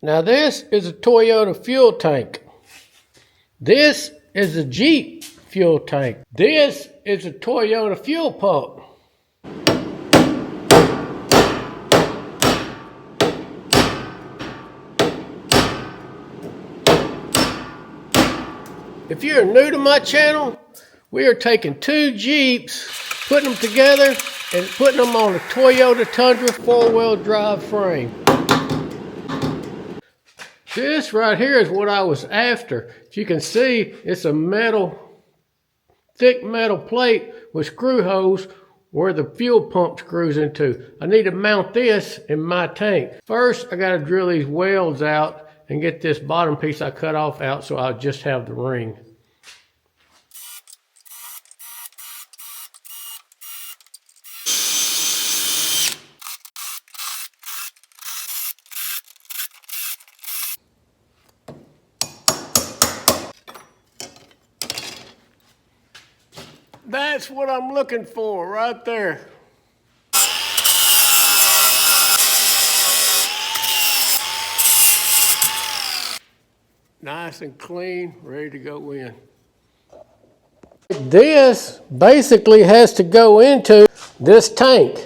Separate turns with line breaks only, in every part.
Now this is a Toyota fuel tank. This is a Jeep fuel tank. This is a Toyota fuel pump. If you're new to my channel, we are taking two Jeeps, putting them together, and putting them on a Toyota Tundra 4-wheel drive frame. This right here is what I was after. As you can see, it's a thick metal plate with screw holes where the fuel pump screws into. I need to mount this in my tank. First, I got to drill these welds out and get this bottom piece I cut off out so I'll just have the ring. That's what I'm looking for right there. Nice and clean, ready to go in. This basically has to go into this tank.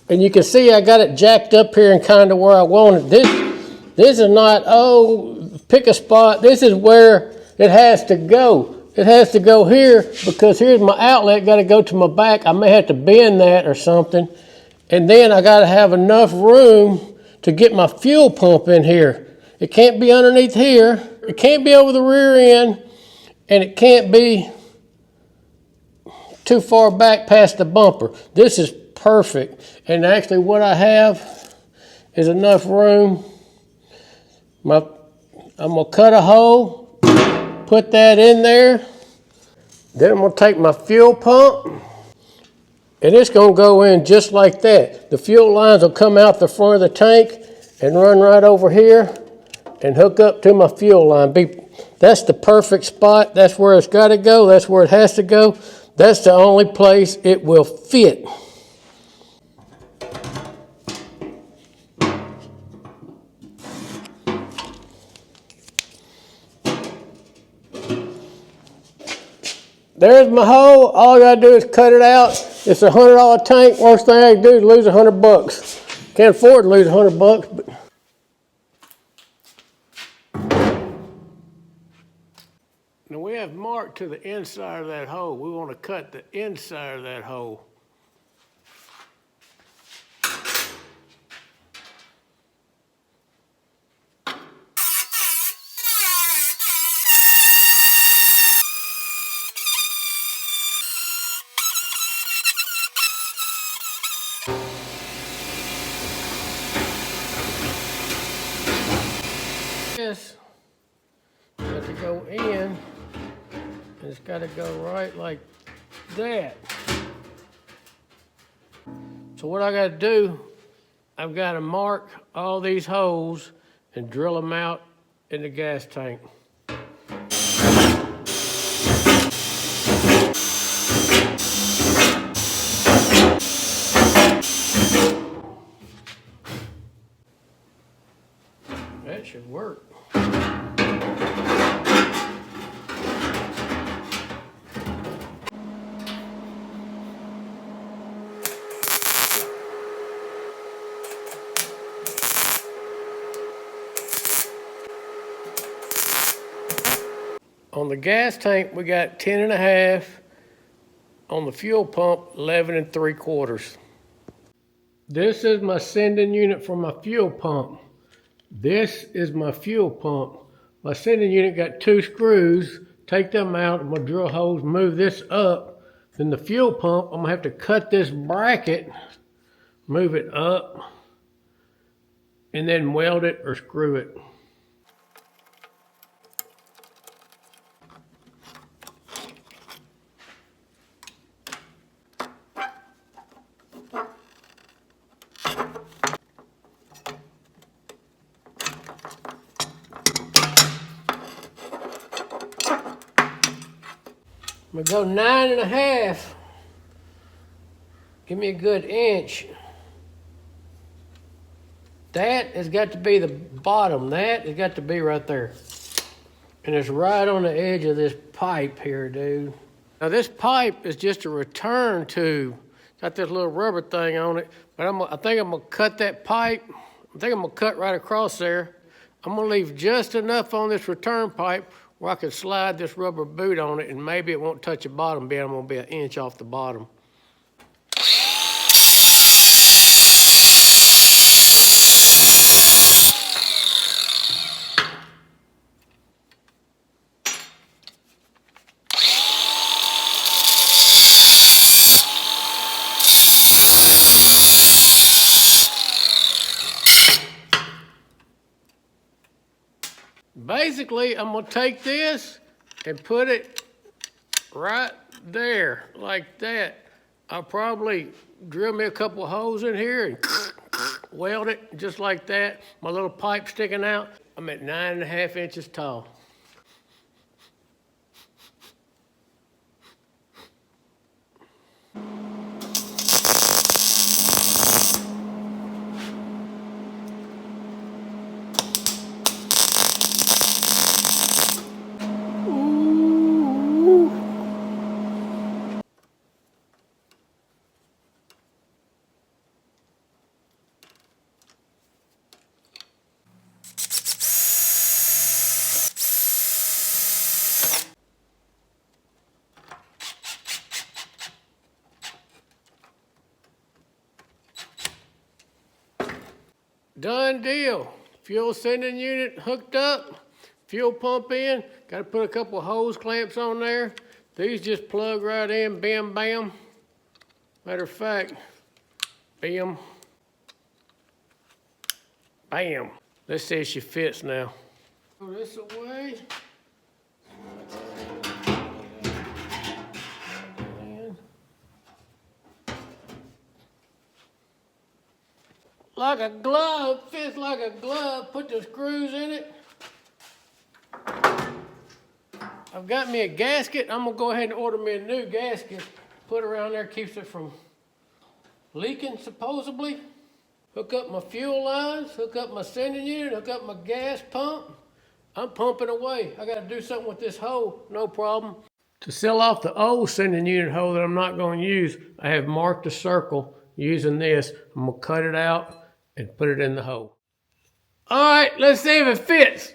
And you can see I got it jacked up here and kind of where I want it. This is not, pick a spot. This is where it has to go. It has to go here because here's my outlet, got to go to my back. I may have to bend that or something. And then I got to have enough room to get my fuel pump in here. It can't be underneath here. It can't be over the rear end. And it can't be too far back past the bumper. This is perfect. And actually what I have is enough room. I'm going to cut a hole. Put that in there. Then I'm going to take my fuel pump and it's going to go in just like that. The fuel lines will come out the front of the tank and run right over here and hook up to my fuel line. That's the perfect spot. That's where it's got to go. That's where it has to go. That's the only place it will fit. There's my hole. All I gotta do is cut it out. It's a $100 tank. Worst thing I can do is lose $100. Can't afford to lose $100, but. Now we have marked to the inside of that hole. We want to cut the inside of that hole. This got to go in, and it's got to go right like that. So what I got to do, I've got to mark all these holes and drill them out in the gas tank. That should work. On the gas tank, we got 10.5. On the fuel pump, 11 3/4. This is my sending unit for my fuel pump. This is my fuel pump. My sending unit got 2 screws. Take them out. I'm gonna drill holes, move this up. Then the fuel pump, I'm gonna have to cut this bracket, move it up, and then weld it or screw it. I'm gonna go 9.5. Give me a good inch. That has got to be the bottom. That has got to be right there. And it's right on the edge of this pipe here, dude. Now this pipe is just a return tube. Got this little rubber thing on it, but I think I'm gonna cut that pipe. I think I'm gonna cut right across there. I'm gonna leave just enough on this return pipe where I can slide this rubber boot on it, and maybe it won't touch the bottom bit. I'm gonna be an inch off the bottom. Basically, I'm gonna take this and put it right there, like that. I'll probably drill me a couple holes in here and weld it just like that. My little pipe sticking out. I'm at 9.5 inches tall. Done deal. Fuel sending unit hooked up, fuel pump in. Got to put a couple of hose clamps on there. These just plug right in, bam, bam. Matter of fact, bam, bam. Let's see if she fits now. Throw this away. Like a glove, fits like a glove. Put the screws in it. I've got me a gasket. I'm gonna go ahead and order me a new gasket. Put around there, keeps it from leaking, supposedly. Hook up my fuel lines, hook up my sending unit, hook up my gas pump. I'm pumping away. I gotta do something with this hole, no problem. To seal off the old sending unit hole that I'm not gonna use, I have marked a circle using this. I'm gonna cut it out and put it in the hole. All right, let's see if it fits.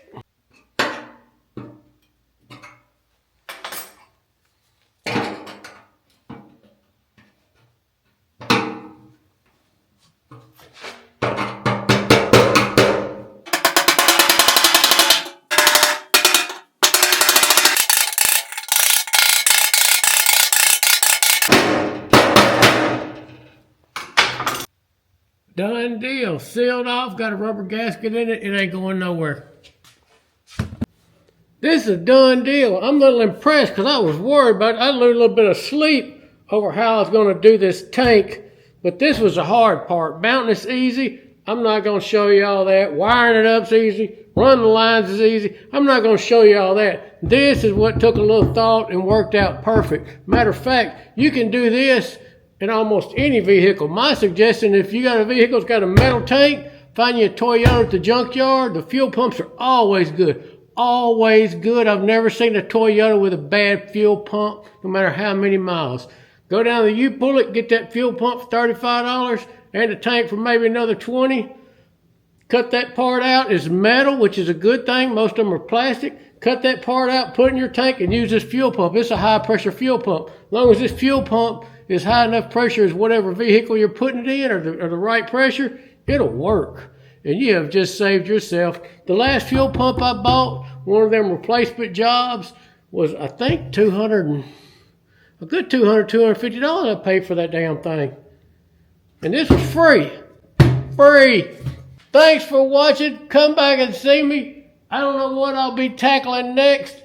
Done deal, sealed off, got a rubber gasket in it, it ain't going nowhere. This is a done deal. I'm a little impressed because I was worried about it. I lose a little bit of sleep over how I was going to do this tank, but this was the hard part. Mounting it's easy. I'm not going to show you all that. Wiring it up's easy. Running the lines is easy. I'm not going to show you all that. This is what took a little thought and worked out perfect. Matter of fact, you can do this in almost any vehicle. My suggestion, if you got a vehicle that's got a metal tank, find you a Toyota at the junkyard. The fuel pumps are always good. Always good. I've never seen a Toyota with a bad fuel pump, no matter how many miles. Go down to the U-Bullet, get that fuel pump for $35 and the tank for maybe another $20. Cut that part out. It's metal, which is a good thing. Most of them are plastic. Cut that part out, put it in your tank, and use this fuel pump. It's a high-pressure fuel pump. As long as this fuel pump is high enough pressure as whatever vehicle you're putting it in, or the right pressure, it'll work. And you have just saved yourself. The last fuel pump I bought, one of them replacement jobs, was I think $250 I paid for that damn thing. And this was free. Free. Thanks for watching. Come back and see me. I don't know what I'll be tackling next,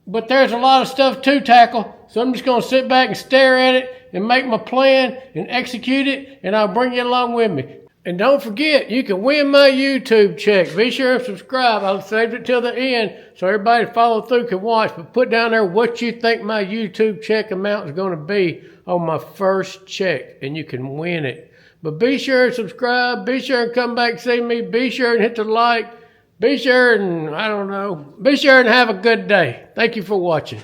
but there's a lot of stuff to tackle. So I'm just going to sit back and stare at it and make my plan and execute it, and I'll bring you along with me. And don't forget, you can win my YouTube check. Be sure and subscribe. I'll save it till the end so everybody follow through can watch. But put down there what you think my YouTube check amount is going to be on my first check, and you can win it. But be sure and subscribe. Be sure and come back and see me. Be sure and hit the like. Be sure and, I don't know, be sure and have a good day. Thank you for watching.